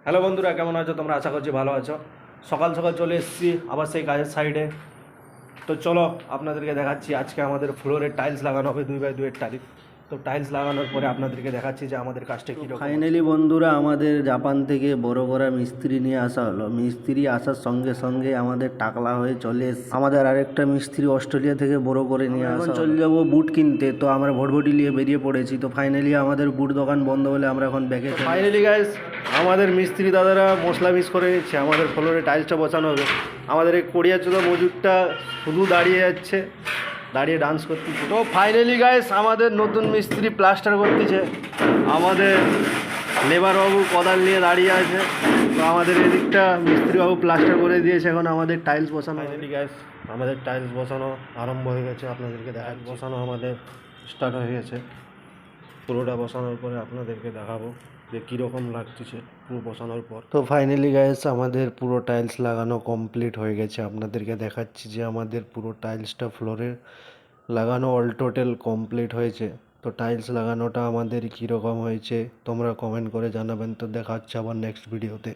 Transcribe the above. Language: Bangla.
হ্যালো বন্ধুরা, কেমন আছো তোমরা? আশা করছি ভালো আছো। সকাল সকাল চলে এসেছি আবার সেই কাজের সাইডে। তো চলো আপনাদেরকে দেখাচ্ছি, আজকে আমাদের ফ্লোরে টাইলস লাগানো হবে 2x2 টাইলস। তো টাইলস লাগানোর পরে আপনাদেরকে দেখাচ্ছি যে আমাদের কাজটা কীরকম। ফাইনালি বন্ধুরা, আমাদের জাপান থেকে বড় বড় মিস্ত্রি নিয়ে আসা হলো। মিস্ত্রি আসার সঙ্গে সঙ্গে আমাদের টাকলা হয়ে চলে এসেছে। আমাদের আরেকটা মিস্ত্রি অস্ট্রেলিয়া থেকে বড় করে নিয়ে আসা। চলে যাবো বুট কিনতে, তো আমরা ভটভটি নিয়ে বেরিয়ে পড়েছি। তো ফাইনালি আমাদের বুট দোকান বন্ধ বলে আমরা এখন ব্যাকে। ফাইনালি গাইস, আমাদের মিস্ত্রি দাদারা মশলা মিস করে নিচ্ছে। আমাদের ফ্লোরে টাইলসটা বসানো হবে। আমাদের এই কোরিয়াচোদা মজুরটা শুধু দাঁড়িয়ে যাচ্ছে, দাঁড়িয়ে ডান্স করতেছে। তো ফাইনালি গাইস, আমাদের নতুন মিস্ত্রি প্লাস্টার করতেছে। আমাদের লেবারবাবু কোদাল নিয়ে দাঁড়িয়ে আছে। তো আমাদের এদিকটা মিস্ত্রিবাবু প্লাস্টার করে দিয়েছে, এখন আমাদের টাইলস বসানো। ফাইনালি গাইস, আমাদের টাইলস বসানো আরম্ভ হয়ে গেছে। আপনাদেরকে দেখাচ্ছি, বসানো আমাদের স্টার্ট হয়ে গেছে। পুরোটা বসানোর পরে আপনাদেরকে দেখাবো যে কীরকম লাগতেছে পুরো বসানোর পর। তো ফাইনালি গাইস, আমাদের পুরো টাইলস লাগানো কমপ্লিট হয়ে গেছে। আপনাদেরকে দেখাচ্ছি যে আমাদের পুরো টাইলসটা ফ্লোরে লাগানো অল টোটাল কমপ্লিট হয়েছে। তো টাইলস লাগানোটা আমাদের কীরকম হয়েছে তোমরা কমেন্ট করে জানাবেন। তো দেখা হচ্ছে আবার নেক্সট ভিডিওতে।